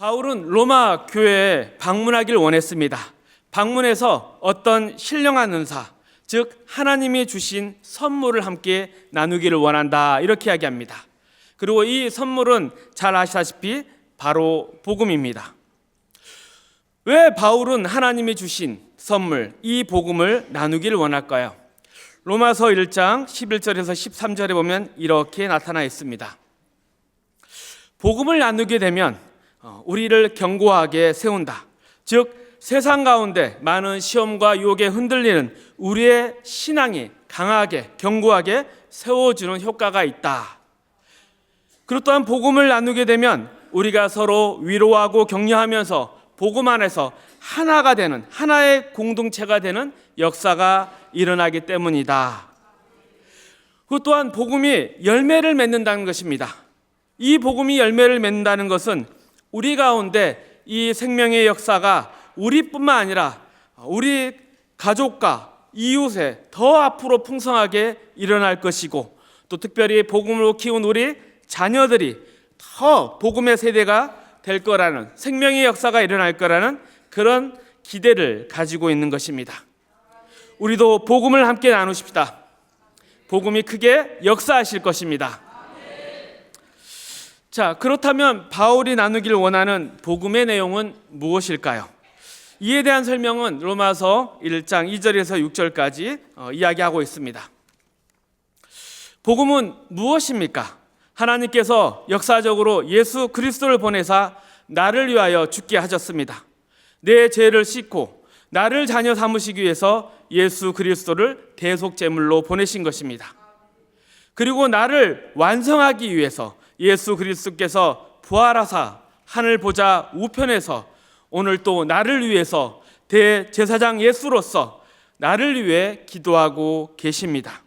바울은 로마 교회에 방문하길 원했습니다. 방문해서 어떤 신령한 은사, 즉 하나님이 주신 선물을 함께 나누기를 원한다, 이렇게 이야기합니다. 그리고 이 선물은 잘 아시다시피 바로 복음입니다. 왜 바울은 하나님이 주신 선물, 이 복음을 나누기를 원할까요? 로마서 1장 11절에서 13절에 보면 이렇게 나타나 있습니다. 복음을 나누게 되면 우리를 견고하게 세운다. 즉 세상 가운데 많은 시험과 유혹에 흔들리는 우리의 신앙이 강하게 견고하게 세워주는 효과가 있다. 그리고 또한 복음을 나누게 되면 우리가 서로 위로하고 격려하면서 복음 안에서 하나가 되는, 하나의 공동체가 되는 역사가 일어나기 때문이다. 그 또한 복음이 열매를 맺는다는 것입니다. 이 복음이 열매를 맺는다는 것은 우리 가운데 이 생명의 역사가 우리뿐만 아니라 우리 가족과 이웃에 더 앞으로 풍성하게 일어날 것이고, 또 특별히 복음으로 키운 우리 자녀들이 더 복음의 세대가 될 거라는, 생명의 역사가 일어날 거라는 그런 기대를 가지고 있는 것입니다. 우리도 복음을 함께 나누십시다. 복음이 크게 역사하실 것입니다. 자, 그렇다면 바울이 나누길 원하는 복음의 내용은 무엇일까요? 이에 대한 설명은 로마서 1장 2절에서 6절까지 이야기하고 있습니다. 복음은 무엇입니까? 하나님께서 역사적으로 예수 그리스도를 보내사 나를 위하여 죽게 하셨습니다. 내 죄를 씻고 나를 자녀 삼으시기 위해서 예수 그리스도를 대속제물로 보내신 것입니다. 그리고 나를 완성하기 위해서 예수 그리스도께서 부활하사 하늘 보좌 우편에서 오늘 또 나를 위해서 대제사장 예수로서 나를 위해 기도하고 계십니다.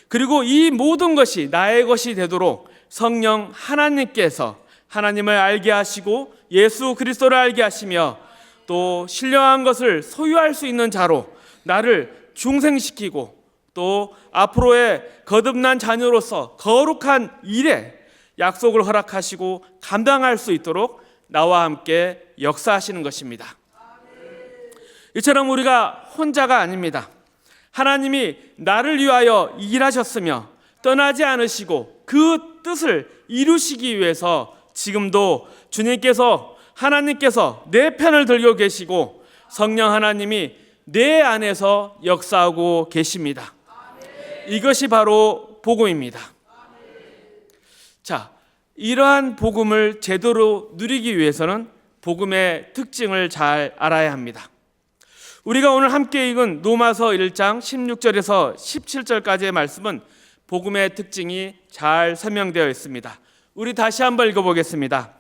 그리고 이 모든 것이 나의 것이 되도록 성령 하나님께서 하나님을 알게 하시고 예수 그리스도를 알게 하시며 또 신령한 것을 소유할 수 있는 자로 나를 중생시키고 또 앞으로의 거듭난 자녀로서 거룩한 일에 약속을 허락하시고 감당할 수 있도록 나와 함께 역사하시는 것입니다. 이처럼 우리가 혼자가 아닙니다. 하나님이 나를 위하여 일하셨으며 떠나지 않으시고 그 뜻을 이루시기 위해서 지금도 주님께서, 하나님께서 내 편을 들고 계시고 성령 하나님이 내 안에서 역사하고 계십니다. 이것이 바로 복음입니다. 자, 이러한 복음을 제대로 누리기 위해서는 복음의 특징을 잘 알아야 합니다. 우리가 오늘 함께 읽은 로마서 1장 16절에서 17절까지의 말씀은 복음의 특징이 잘 설명되어 있습니다. 우리 다시 한번 읽어보겠습니다.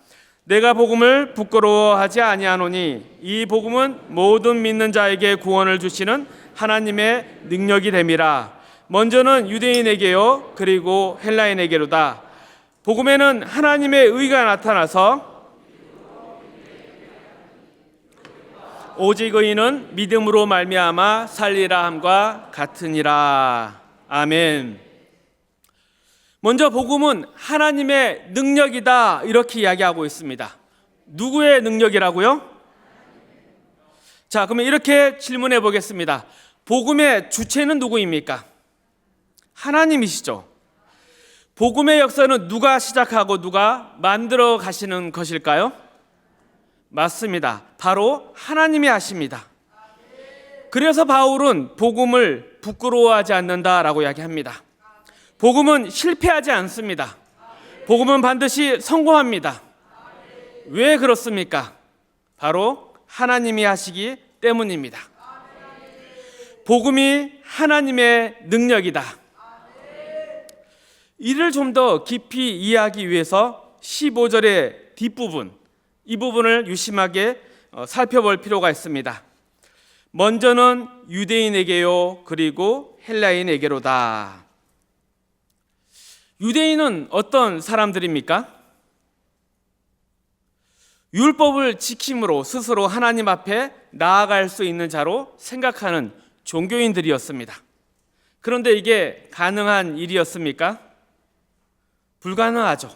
내가 복음을 부끄러워하지 아니하노니 이 복음은 모든 믿는 자에게 구원을 주시는 하나님의 능력이 됨이라. 먼저는 유대인에게요 그리고 헬라인에게로다. 복음에는 하나님의 의가 나타나서 오직 의인은 믿음으로 말미암아 살리라 함과 같으니라. 아멘. 먼저 복음은 하나님의 능력이다, 이렇게 이야기하고 있습니다. 누구의 능력이라고요? 자, 그러면 이렇게 질문해 보겠습니다. 복음의 주체는 누구입니까? 하나님이시죠. 복음의 역사는 누가 시작하고 누가 만들어 가시는 것일까요? 맞습니다. 바로 하나님이 하십니다. 그래서 바울은 복음을 부끄러워하지 않는다라고 이야기합니다. 복음은 실패하지 않습니다. 복음은 반드시 성공합니다. 왜 그렇습니까? 바로 하나님이 하시기 때문입니다. 복음이 하나님의 능력이다. 이를 좀 더 깊이 이해하기 위해서 15절의 뒷부분, 이 부분을 유심하게 살펴볼 필요가 있습니다. 먼저는 유대인에게요 그리고 헬라인에게로다. 유대인은 어떤 사람들입니까? 율법을 지킴으로 스스로 하나님 앞에 나아갈 수 있는 자로 생각하는 종교인들이었습니다. 그런데 이게 가능한 일이었습니까? 불가능하죠.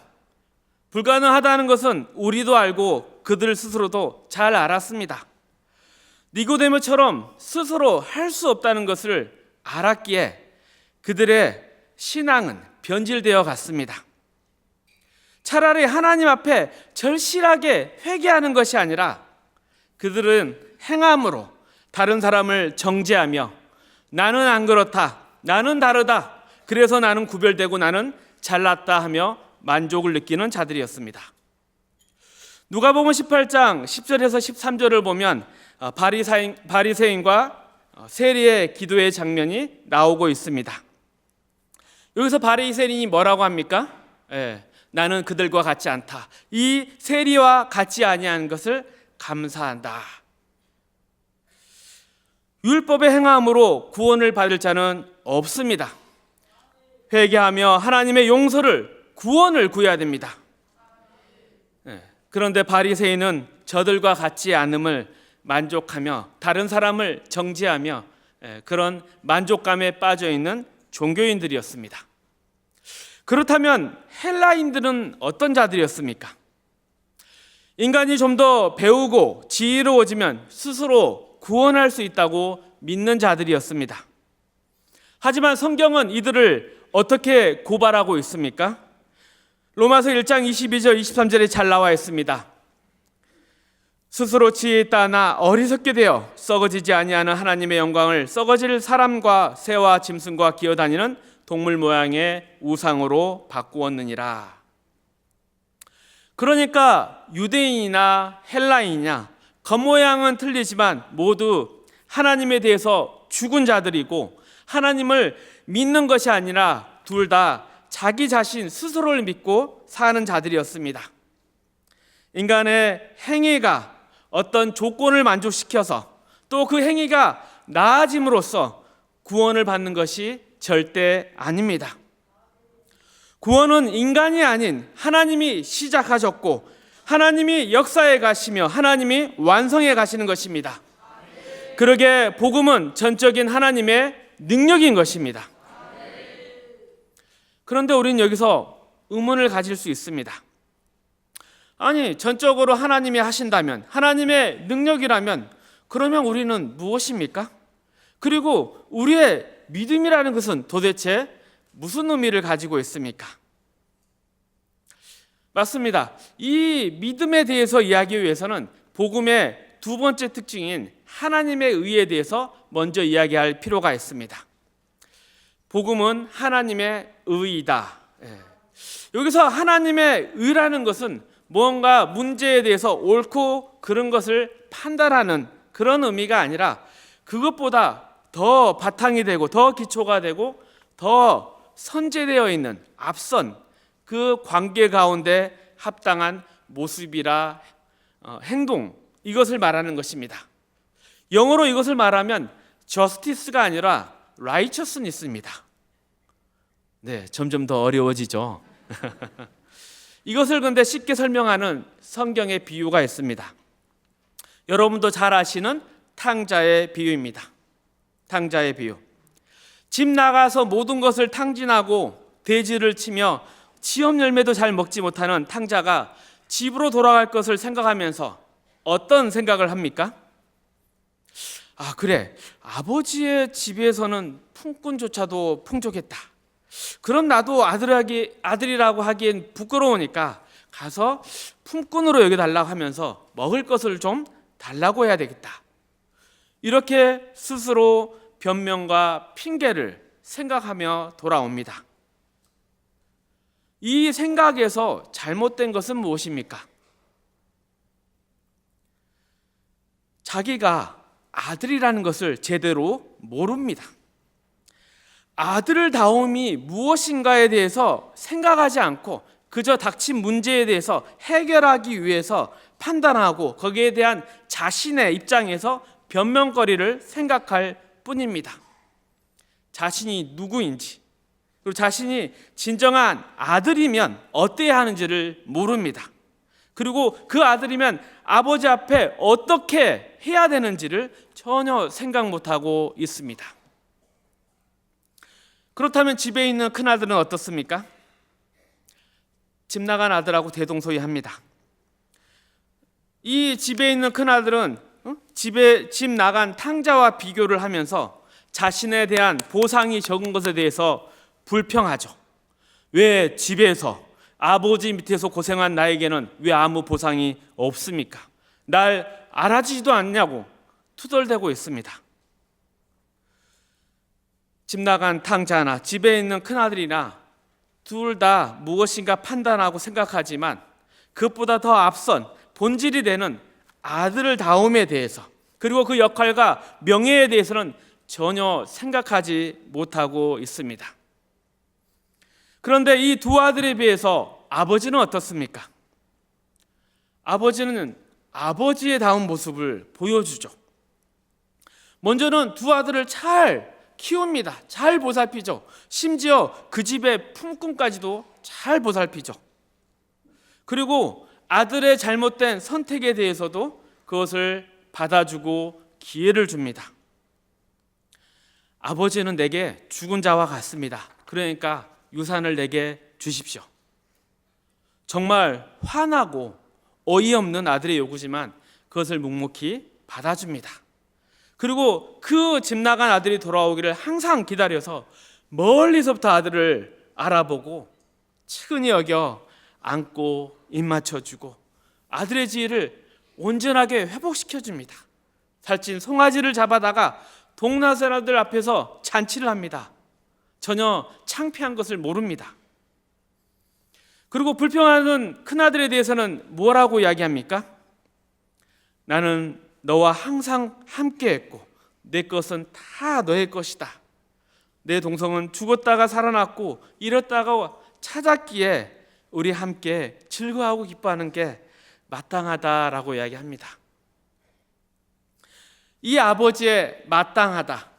불가능하다는 것은 우리도 알고 그들 스스로도 잘 알았습니다. 니고데모처럼 스스로 할 수 없다는 것을 알았기에 그들의 신앙은 변질되어 갔습니다. 차라리 하나님 앞에 절실하게 회개하는 것이 아니라 그들은 행함으로 다른 사람을 정죄하며 나는 안 그렇다, 나는 다르다, 그래서 나는 구별되고 나는 잘났다 하며 만족을 느끼는 자들이었습니다. 누가복음 18장 10절에서 13절을 보면 바리새인과 세리의 기도의 장면이 나오고 있습니다. 여기서 바리새인이 뭐라고 합니까? 나는 그들과 같지 않다. 이 세리와 같지 아니한 것을 감사한다. 율법의 행함으로 구원을 받을 자는 없습니다. 회개하며 하나님의 용서를, 구원을 구해야 됩니다. 그런데 바리새인은 저들과 같지 않음을 만족하며 다른 사람을 정죄하며 그런 만족감에 빠져 있는 종교인들이었습니다. 그렇다면 헬라인들은 어떤 자들이었습니까? 인간이 좀 더 배우고 지혜로워지면 스스로 구원할 수 있다고 믿는 자들이었습니다. 하지만 성경은 이들을 어떻게 고발하고 있습니까? 로마서 1장 22절 23절에 잘 나와 있습니다. 스스로 지혜 있다 하나 어리석게 되어 썩어지지 아니하는 하나님의 영광을 썩어질 사람과 새와 짐승과 기어다니는 동물 모양의 우상으로 바꾸었느니라. 그러니까 유대인이나 헬라인이냐 겉모양은 틀리지만 모두 하나님에 대해서 죽은 자들이고 하나님을 믿는 것이 아니라 둘 다 자기 자신 스스로를 믿고 사는 자들이었습니다. 인간의 행위가 어떤 조건을 만족시켜서 또 그 행위가 나아짐으로써 구원을 받는 것이 절대 아닙니다. 구원은 인간이 아닌 하나님이 시작하셨고 하나님이 역사해 가시며 하나님이 완성해 가시는 것입니다. 그러게 복음은 전적인 하나님의 능력인 것입니다. 그런데 우리는 여기서 의문을 가질 수 있습니다. 아니, 전적으로 하나님이 하신다면, 하나님의 능력이라면 그러면 우리는 무엇입니까? 그리고 우리의 믿음이라는 것은 도대체 무슨 의미를 가지고 있습니까? 맞습니다. 이 믿음에 대해서 이야기하기 위해서는 복음의 두 번째 특징인 하나님의 의에 대해서 먼저 이야기할 필요가 있습니다. 복음은 하나님의 의이다. 여기서 하나님의 의라는 것은 뭔가 문제에 대해서 옳고 그른 것을 판단하는 그런 의미가 아니라 그것보다 더 바탕이 되고 더 기초가 되고 더 선제되어 있는 앞선 그 관계 가운데 합당한 모습이라 행동, 이것을 말하는 것입니다. 영어로 이것을 말하면 justice가 아니라 righteousness입니다. 네, 점점 더 어려워지죠. 이것을 근데 쉽게 설명하는 성경의 비유가 있습니다. 여러분도 잘 아시는 탕자의 비유입니다. 탕자의 비유. 집 나가서 모든 것을 탕진하고 돼지를 치며 취업 열매도 잘 먹지 못하는 탕자가 집으로 돌아갈 것을 생각하면서 어떤 생각을 합니까? 아, 그래. 아버지의 집에서는 품꾼조차도 풍족했다. 그럼 나도 아들이라고 하기엔 부끄러우니까 가서 품꾼으로 여겨달라고 하면서 먹을 것을 좀 달라고 해야 되겠다. 이렇게 스스로 변명과 핑계를 생각하며 돌아옵니다. 이 생각에서 잘못된 것은 무엇입니까? 자기가 아들이라는 것을 제대로 모릅니다. 아들다움이 무엇인가에 대해서 생각하지 않고 그저 닥친 문제에 대해서 해결하기 위해서 판단하고 거기에 대한 자신의 입장에서 변명거리를 생각할 뿐입니다. 자신이 누구인지 그리고 자신이 진정한 아들이면 어때야 하는지를 모릅니다. 그리고 그 아들이면 아버지 앞에 어떻게 해야 되는지를 전혀 생각 못하고 있습니다. 그렇다면 집에 있는 큰아들은 어떻습니까? 집 나간 아들하고 대동소이합니다. 이 집에 있는 큰아들은 집 나간 탕자와 비교를 하면서 자신에 대한 보상이 적은 것에 대해서 불평하죠. 왜 집에서 아버지 밑에서 고생한 나에게는 왜 아무 보상이 없습니까? 날 알아주지도 않냐고 투덜대고 있습니다. 집 나간 탕자나 집에 있는 큰아들이나 둘 다 무엇인가 판단하고 생각하지만 그것보다 더 앞선 본질이 되는 아들을 다움에 대해서, 그리고 그 역할과 명예에 대해서는 전혀 생각하지 못하고 있습니다. 그런데 이 두 아들에 비해서 아버지는 어떻습니까? 아버지는 아버지의 다운 모습을 보여주죠. 먼저는 두 아들을 잘 키웁니다. 잘 보살피죠. 심지어 그 집의 품꾼까지도 잘 보살피죠. 그리고 아들의 잘못된 선택에 대해서도 그것을 받아주고 기회를 줍니다. 아버지는 내게 죽은 자와 같습니다. 그러니까 유산을 내게 주십시오. 정말 화나고 어이없는 아들의 요구지만 그것을 묵묵히 받아줍니다. 그리고 그 집 나간 아들이 돌아오기를 항상 기다려서 멀리서부터 아들을 알아보고 측은히 여겨 안고 입 맞춰주고 아들의 지혜를 온전하게 회복시켜줍니다. 살찐 송아지를 잡아다가 동네 사람들 앞에서 잔치를 합니다. 전혀 창피한 것을 모릅니다. 그리고 불평하는 큰아들에 대해서는 뭐라고 이야기합니까? 나는 너와 항상 함께했고 내 것은 다 너의 것이다. 내 동성은 죽었다가 살아났고 잃었다가 찾았기에 우리 함께 즐거워하고 기뻐하는 게 마땅하다라고 이야기합니다. 이 아버지의 마땅하다,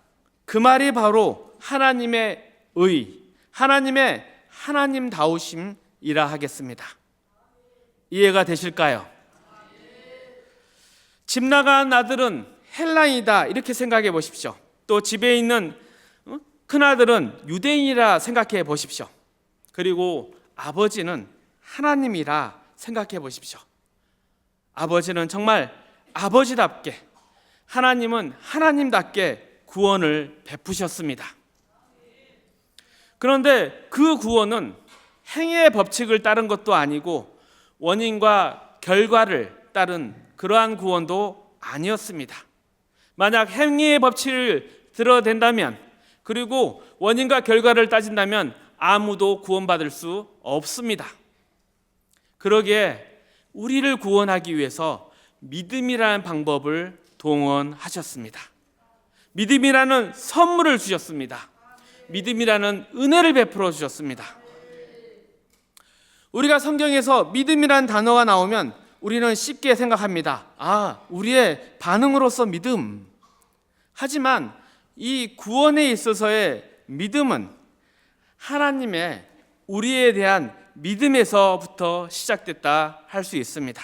그 말이 바로 하나님의 의, 하나님의 하나님다우심이라 하겠습니다. 이해가 되실까요? 집 나간 아들은 헬라인이다 이렇게 생각해 보십시오. 또 집에 있는 큰아들은 유대인이라 생각해 보십시오. 그리고 아버지는 하나님이라 생각해 보십시오. 아버지는 정말 아버지답게, 하나님은 하나님답게 구원을 베푸셨습니다. 그런데 그 구원은 행위의 법칙을 따른 것도 아니고 원인과 결과를 따른 그러한 구원도 아니었습니다. 만약 행위의 법칙을 들어댄다면, 그리고 원인과 결과를 따진다면 아무도 구원받을 수 없습니다. 그러기에 우리를 구원하기 위해서 믿음이라는 방법을 동원하셨습니다. 믿음이라는 선물을 주셨습니다. 믿음이라는 은혜를 베풀어 주셨습니다. 우리가 성경에서 믿음이라는 단어가 나오면 우리는 쉽게 생각합니다. 우리의 반응으로서 믿음. 하지만 이 구원에 있어서의 믿음은 하나님의 우리에 대한 믿음에서부터 시작됐다 할 수 있습니다.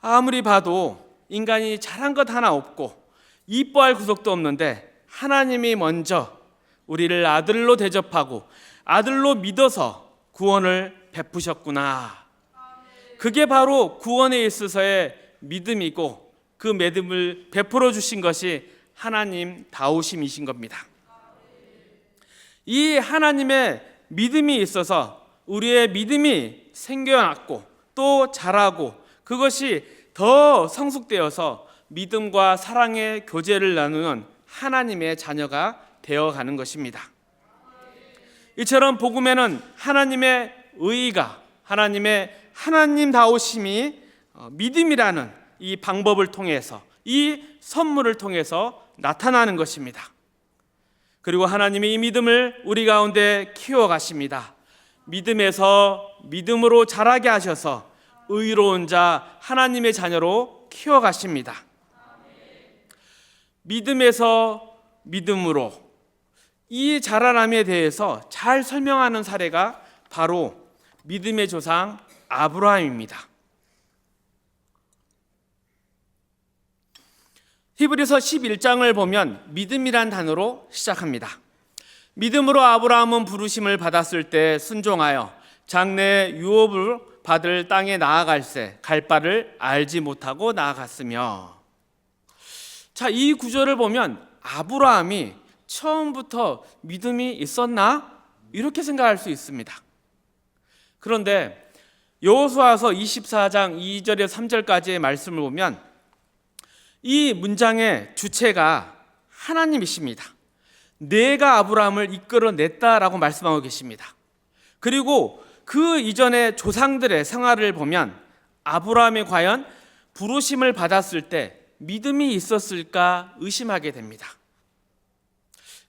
아무리 봐도 인간이 잘한 것 하나 없고 이뻐할 구석도 없는데 하나님이 먼저 우리를 아들로 대접하고 아들로 믿어서 구원을 베푸셨구나. 그게 바로 구원에 있어서의 믿음이고 그 믿음을 베풀어 주신 것이 하나님 다우심이신 겁니다. 이 하나님의 믿음이 있어서 우리의 믿음이 생겨났고 또 자라고 그것이 더 성숙되어서 믿음과 사랑의 교제를 나누는 하나님의 자녀가 되어가는 것입니다. 이처럼 복음에는 하나님의 의의가, 하나님의 하나님다우심이 믿음이라는 이 방법을 통해서, 이 선물을 통해서 나타나는 것입니다. 그리고 하나님이 이 믿음을 우리 가운데 키워가십니다. 믿음에서 믿음으로 자라게 하셔서 의로운 자 하나님의 자녀로 키워가십니다. 믿음에서 믿음으로, 이 자라남에 대해서 잘 설명하는 사례가 바로 믿음의 조상 아브라함입니다. 히브리서 11장을 보면 믿음이란 단어로 시작합니다. 믿음으로 아브라함은 부르심을 받았을 때 순종하여 장래 유업을 받을 땅에 나아갈새 갈 바를 알지 못하고 나아갔으며. 자, 이 구절을 보면 아브라함이 처음부터 믿음이 있었나? 이렇게 생각할 수 있습니다. 그런데 여호수아서 24장 2절에서 3절까지의 말씀을 보면 이 문장의 주체가 하나님이십니다. 내가 아브라함을 이끌어냈다라고 말씀하고 계십니다. 그리고 그 이전의 조상들의 생활을 보면 아브라함이 과연 부르심을 받았을 때 믿음이 있었을까 의심하게 됩니다.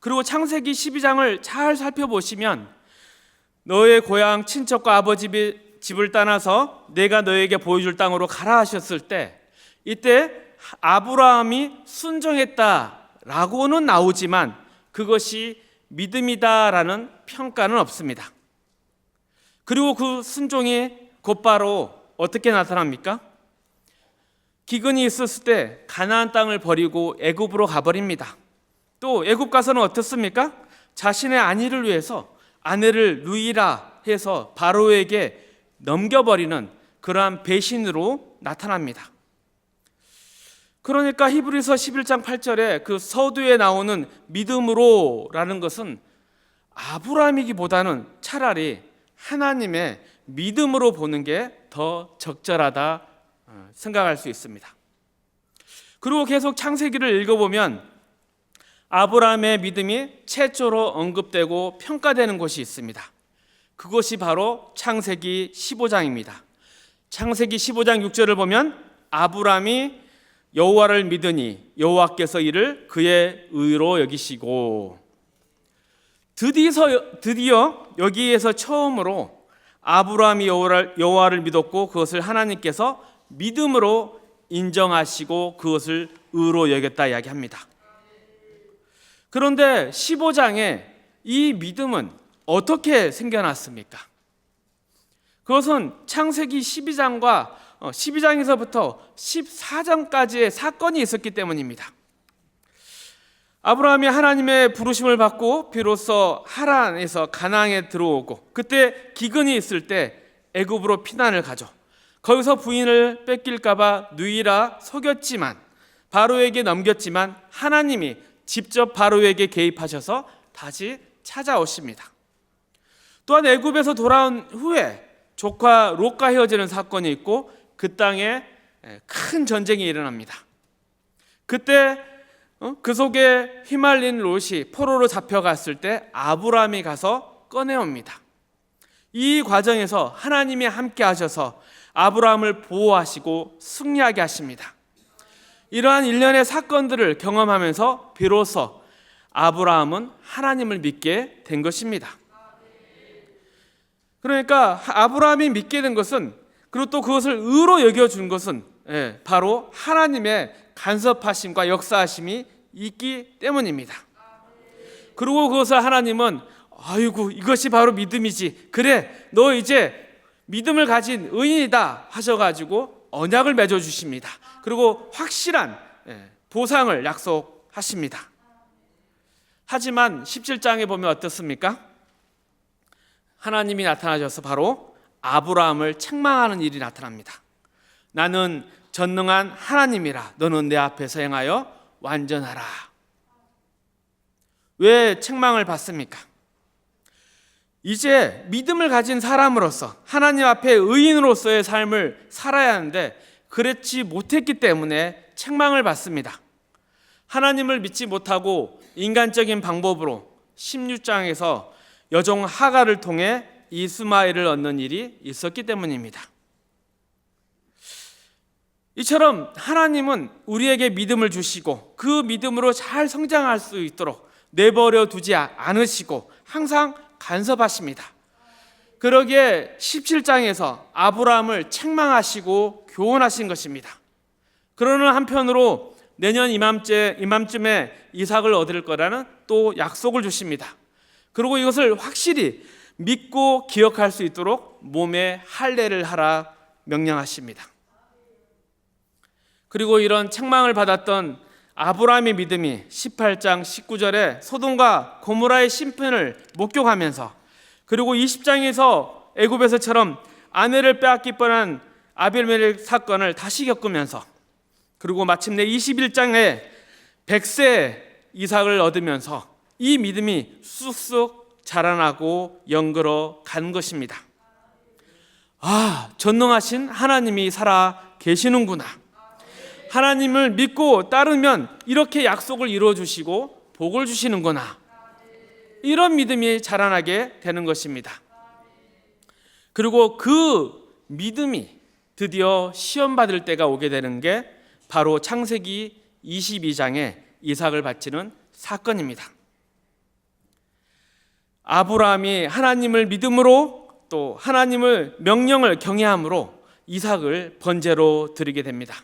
그리고 창세기 12장을 잘 살펴보시면 너의 고향 친척과 아버지 집을 떠나서 내가 너에게 보여줄 땅으로 가라 하셨을 때 이때 아브라함이 순종했다라고는 나오지만 그것이 믿음이다라는 평가는 없습니다. 그리고 그 순종이 곧바로 어떻게 나타납니까? 기근이 있었을 때 가나안 땅을 버리고 애굽으로 가버립니다. 또 애굽 가서는 어떻습니까? 자신의 안위를 위해서 아내를 누이라 해서 바로에게 넘겨버리는 그러한 배신으로 나타납니다. 그러니까 히브리서 11장 8절에 그 서두에 나오는 믿음으로라는 것은 아브라함이기보다는 차라리 하나님의 믿음으로 보는 게 더 적절하다 생각할 수 있습니다. 그리고 계속 창세기를 읽어보면 아브라함의 믿음이 최초로 언급되고 평가되는 곳이 있습니다. 그것이 바로 창세기 15장입니다. 창세기 15장 6절을 보면 아브라함이 여호와를 믿으니 여호와께서 이를 그의 의로 여기시고, 드디어 여기에서 처음으로 아브라함이 여호와를 믿었고 그것을 하나님께서 믿음으로 인정하시고 그것을 의로 여겼다 이야기합니다. 그런데 15장에 이 믿음은 어떻게 생겨났습니까? 그것은 창세기 12장에서부터 14장까지의 사건이 있었기 때문입니다. 아브라함이 하나님의 부르심을 받고 비로소 하란에서 가나안에 들어오고 그때 기근이 있을 때 애굽으로 피난을 가죠. 거기서 부인을 뺏길까 봐 누이라 속였지만 바로에게 넘겼지만 하나님이 직접 바로에게 개입하셔서 다시 찾아오십니다. 또한 애굽에서 돌아온 후에 조카 롯과 헤어지는 사건이 있고 그 땅에 큰 전쟁이 일어납니다. 그때 그 속에 휘말린 롯이 포로로 잡혀갔을 때 아브라함이 가서 꺼내옵니다. 이 과정에서 하나님이 함께 하셔서 아브라함을 보호하시고 승리하게 하십니다. 이러한 일련의 사건들을 경험하면서 비로소 아브라함은 하나님을 믿게 된 것입니다. 그러니까 아브라함이 믿게 된 것은, 그리고 또 그것을 의로 여겨준 것은 바로 하나님의 간섭하심과 역사하심이 있기 때문입니다. 그리고 그것을 하나님은 아이고 이것이 바로 믿음이지, 그래 너 이제 믿음을 가진 의인이다 하셔가지고 언약을 맺어주십니다. 그리고 확실한 보상을 약속하십니다. 하지만 17장에 보면 어떻습니까? 하나님이 나타나셔서 바로 아브라함을 책망하는 일이 나타납니다. 나는 전능한 하나님이라 너는 내 앞에서 행하여 완전하라. 왜 책망을 받습니까? 이제 믿음을 가진 사람으로서 하나님 앞에 의인으로서의 삶을 살아야 하는데 그렇지 못했기 때문에 책망을 받습니다. 하나님을 믿지 못하고 인간적인 방법으로 16장에서 여종 하갈을 통해 이스마엘을 얻는 일이 있었기 때문입니다. 이처럼 하나님은 우리에게 믿음을 주시고 그 믿음으로 잘 성장할 수 있도록 내버려 두지 않으시고 항상 간섭하십니다. 그러기에 17장에서 아브라함을 책망하시고 교훈하신 것입니다. 그러는 한편으로 내년 이맘쯤에 이삭을 얻을 거라는 또 약속을 주십니다. 그리고 이것을 확실히 믿고 기억할 수 있도록 몸에 할례를 하라 명령하십니다. 그리고 이런 책망을 받았던 아브라함의 믿음이 18장 19절에 소돔과 고모라의 심판을 목격하면서, 그리고 20장에서 애굽에서처럼 아내를 빼앗길 뻔한 아비멜렉 사건을 다시 겪으면서, 그리고 마침내 21장에 100세 이삭을 얻으면서 이 믿음이 쑥쑥 자라나고 연결어 간 것입니다. 아, 전능하신 하나님이 살아 계시는구나. 하나님을 믿고 따르면 이렇게 약속을 이루어 주시고 복을 주시는구나. 이런 믿음이 자라나게 되는 것입니다. 그리고 그 믿음이 드디어 시험받을 때가 오게 되는 게 바로 창세기 22장에 이삭을 바치는 사건입니다. 아브라함이 하나님을 믿음으로 또 하나님을 명령을 경외함으로 이삭을 번제로 드리게 됩니다.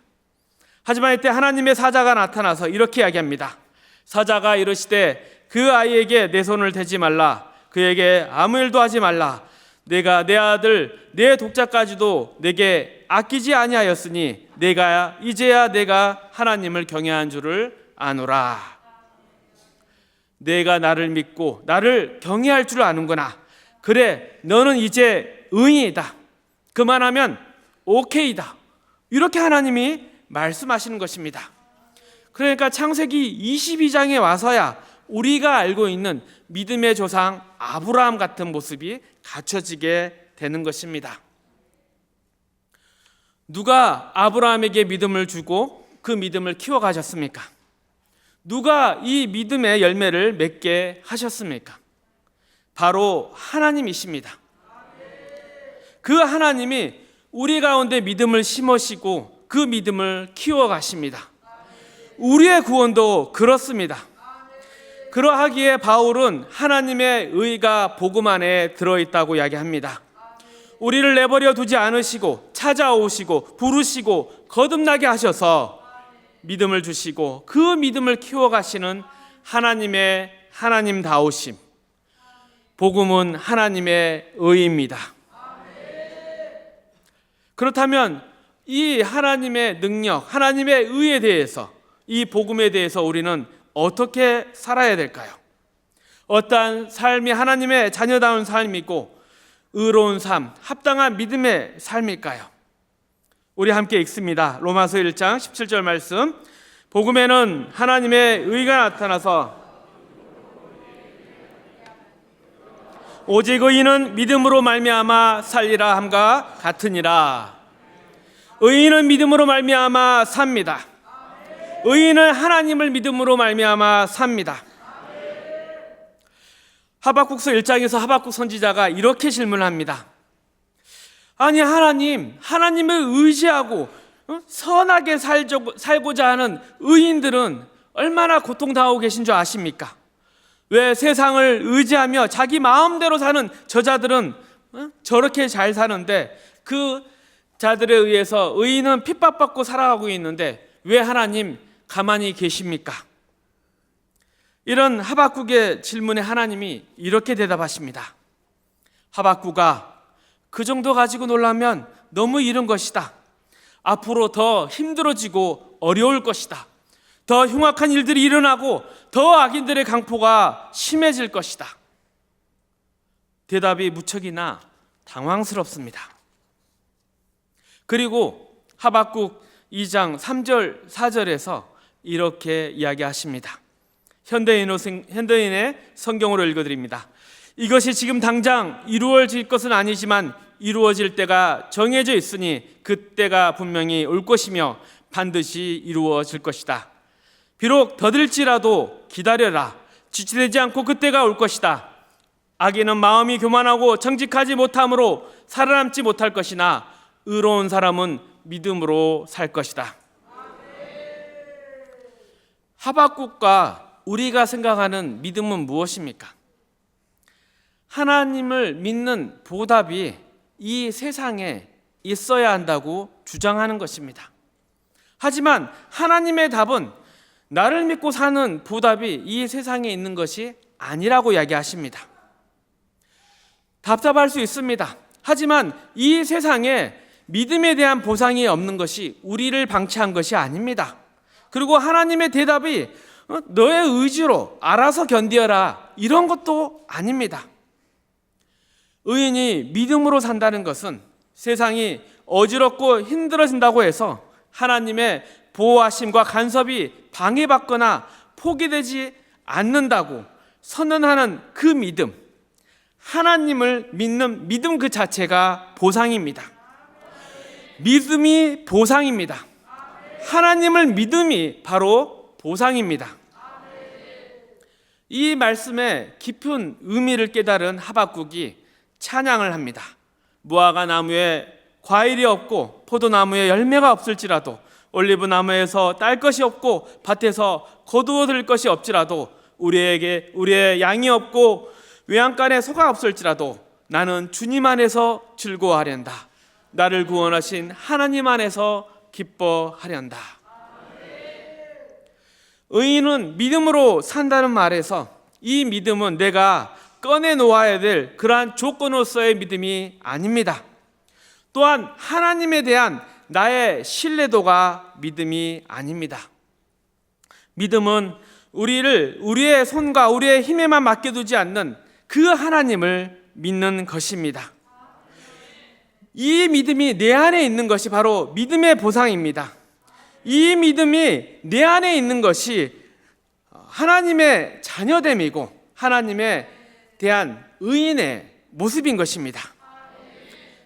하지만 이때 하나님의 사자가 나타나서 이렇게 이야기합니다. 사자가 이르시되 그 아이에게 내 손을 대지 말라. 그에게 아무 일도 하지 말라. 내가 내 아들 내 독자까지도 내게 아끼지 아니하였으니 내가 이제야 내가 하나님을 경외한 줄을 아노라. 내가 나를 믿고 나를 경외할 줄 아는구나. 그래, 너는 이제 의인이다. 그만하면 오케이다. 이렇게 하나님이 말씀하시는 것입니다. 그러니까 창세기 22장에 와서야 우리가 알고 있는 믿음의 조상 아브라함 같은 모습이 갖춰지게 되는 것입니다. 누가 아브라함에게 믿음을 주고 그 믿음을 키워가셨습니까? 누가 이 믿음의 열매를 맺게 하셨습니까? 바로 하나님이십니다. 그 하나님이 우리 가운데 믿음을 심으시고 그 믿음을 키워가십니다. 우리의 구원도 그렇습니다. 그러하기에 바울은 하나님의 의가 복음 안에 들어있다고 이야기합니다. 우리를 내버려 두지 않으시고 찾아오시고 부르시고 거듭나게 하셔서 믿음을 주시고 그 믿음을 키워가시는 하나님의 하나님다우심. 복음은 하나님의 의입니다. 그렇다면 이 하나님의 능력, 하나님의 의에 대해서, 이 복음에 대해서 우리는 어떻게 살아야 될까요? 어떠한 삶이 하나님의 자녀다운 삶이고 의로운 삶, 합당한 믿음의 삶일까요? 우리 함께 읽습니다. 로마서 1장 17절 말씀. 복음에는 하나님의 의가 나타나서 오직 의인은 믿음으로 말미암아 살리라 함과 같으니라. 의인은 믿음으로 말미암아 삽니다. 의인은 하나님을 믿음으로 말미암아 삽니다. 하박국서 1장에서 하박국 선지자가 이렇게 질문합니다. 아니 하나님, 하나님을 의지하고 선하게 살고자 하는 의인들은 얼마나 고통당하고 계신 줄 아십니까? 왜 세상을 의지하며 자기 마음대로 사는 저자들은 저렇게 잘 사는데 그 자들에 의해서 의인은 핍박받고 살아가고 있는데 왜 하나님 가만히 계십니까? 이런 하박국의 질문에 하나님이 이렇게 대답하십니다. 하박국아, 그 정도 가지고 놀라면 너무 이른 것이다. 앞으로 더 힘들어지고 어려울 것이다. 더 흉악한 일들이 일어나고 더 악인들의 강포가 심해질 것이다. 대답이 무척이나 당황스럽습니다. 그리고 하박국 2장 3절 4절에서 이렇게 이야기하십니다. 현대인의 성경으로 읽어드립니다. 이것이 지금 당장 이루어질 것은 아니지만 이루어질 때가 정해져 있으니 그때가 분명히 올 것이며 반드시 이루어질 것이다. 비록 더딜지라도 기다려라. 지체되지 않고 그때가 올 것이다. 악인은 마음이 교만하고 정직하지 못함으로 살아남지 못할 것이나 의로운 사람은 믿음으로 살 것이다. 하박국과 우리가 생각하는 믿음은 무엇입니까? 하나님을 믿는 보답이 이 세상에 있어야 한다고 주장하는 것입니다. 하지만 하나님의 답은 나를 믿고 사는 보답이 이 세상에 있는 것이 아니라고 이야기하십니다. 답답할 수 있습니다. 하지만 이 세상에 믿음에 대한 보상이 없는 것이 우리를 방치한 것이 아닙니다. 그리고 하나님의 대답이 너의 의지로 알아서 견디어라 이런 것도 아닙니다. 의인이 믿음으로 산다는 것은 세상이 어지럽고 힘들어진다고 해서 하나님의 보호하심과 간섭이 방해받거나 포기되지 않는다고 선언하는 그 믿음, 하나님을 믿는 믿음 그 자체가 보상입니다. 믿음이 보상입니다. 하나님을 믿음이 바로 보상입니다. 이 말씀의 깊은 의미를 깨달은 하박국이 찬양을 합니다. 무화과 나무에 과일이 없고 포도나무에 열매가 없을지라도, 올리브 나무에서 딸 것이 없고 밭에서 거두어들 것이 없지라도, 우리의 양이 없고 외양간에 소가 없을지라도 나는 주님 안에서 즐거워하련다. 나를 구원하신 하나님 안에서 기뻐하련다. 의인은 믿음으로 산다는 말에서 이 믿음은 내가 꺼내놓아야 될 그러한 조건으로서의 믿음이 아닙니다. 또한 하나님에 대한 나의 신뢰도가 믿음이 아닙니다. 믿음은 우리의 손과 우리의 힘에만 맡겨두지 않는 그 하나님을 믿는 것입니다. 이 믿음이 내 안에 있는 것이 바로 믿음의 보상입니다. 이 믿음이 내 안에 있는 것이 하나님의 자녀됨이고 하나님에 대한 의인의 모습인 것입니다.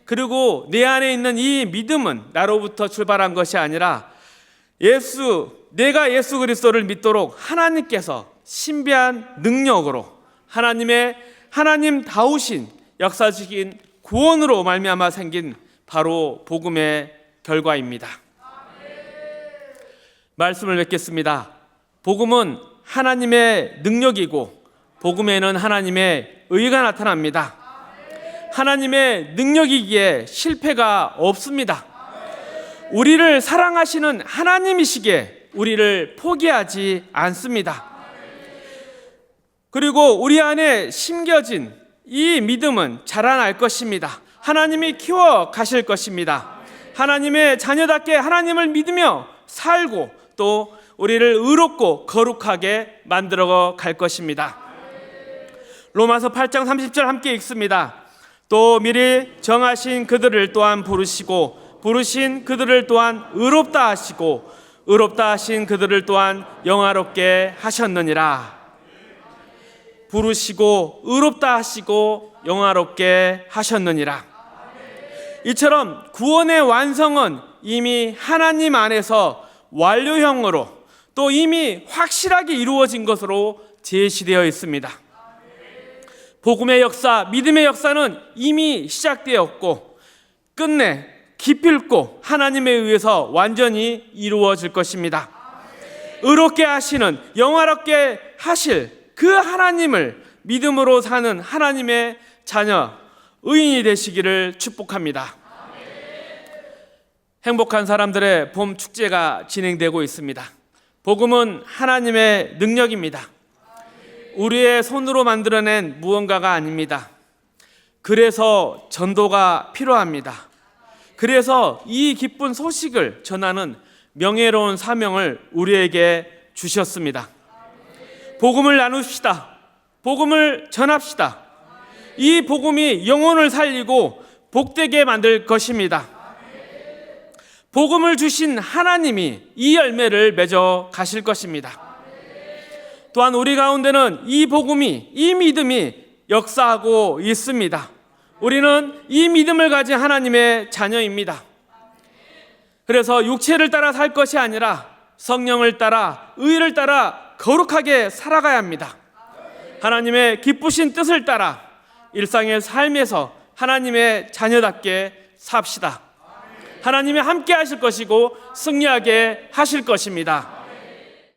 그리고 내 안에 있는 이 믿음은 나로부터 출발한 것이 아니라 내가 예수 그리스도를 믿도록 하나님께서 신비한 능력으로 하나님 다우신 역사적인 구원으로 말미암아 생긴 바로 복음의 결과입니다. 말씀을 맺겠습니다. 복음은 하나님의 능력이고 복음에는 하나님의 의가 나타납니다. 하나님의 능력이기에 실패가 없습니다. 우리를 사랑하시는 하나님이시기에 우리를 포기하지 않습니다. 그리고 우리 안에 심겨진 이 믿음은 자라날 것입니다. 하나님이 키워 가실 것입니다. 하나님의 자녀답게 하나님을 믿으며 살고 또 우리를 의롭고 거룩하게 만들어 갈 것입니다. 로마서 8장 30절 함께 읽습니다. 또 미리 정하신 그들을 또한 부르시고 부르신 그들을 또한 의롭다 하시고 의롭다 하신 그들을 또한 영화롭게 하셨느니라. 부르시고 의롭다 하시고 영화롭게 하셨느니라. 이처럼 구원의 완성은 이미 하나님 안에서 완료형으로 또 이미 확실하게 이루어진 것으로 제시되어 있습니다. 복음의 역사, 믿음의 역사는 이미 시작되었고 끝내 기필코 하나님에 의해서 완전히 이루어질 것입니다. 의롭게 하시는, 영화롭게 하실 그 하나님을 믿음으로 사는 하나님의 자녀, 의인이 되시기를 축복합니다. 행복한 사람들의 봄 축제가 진행되고 있습니다. 복음은 하나님의 능력입니다. 우리의 손으로 만들어낸 무언가가 아닙니다. 그래서 전도가 필요합니다. 그래서 이 기쁜 소식을 전하는 명예로운 사명을 우리에게 주셨습니다. 복음을 나눕시다. 복음을 전합시다. 이 복음이 영혼을 살리고 복되게 만들 것입니다. 복음을 주신 하나님이 이 열매를 맺어 가실 것입니다. 또한 우리 가운데는 이 복음이, 이 믿음이 역사하고 있습니다. 우리는 이 믿음을 가진 하나님의 자녀입니다. 그래서 육체를 따라 살 것이 아니라 성령을 따라, 의를 따라 거룩하게 살아가야 합니다. 하나님의 기쁘신 뜻을 따라 일상의 삶에서 하나님의 자녀답게 삽시다. 하나님이 함께 하실 것이고 승리하게 하실 것입니다.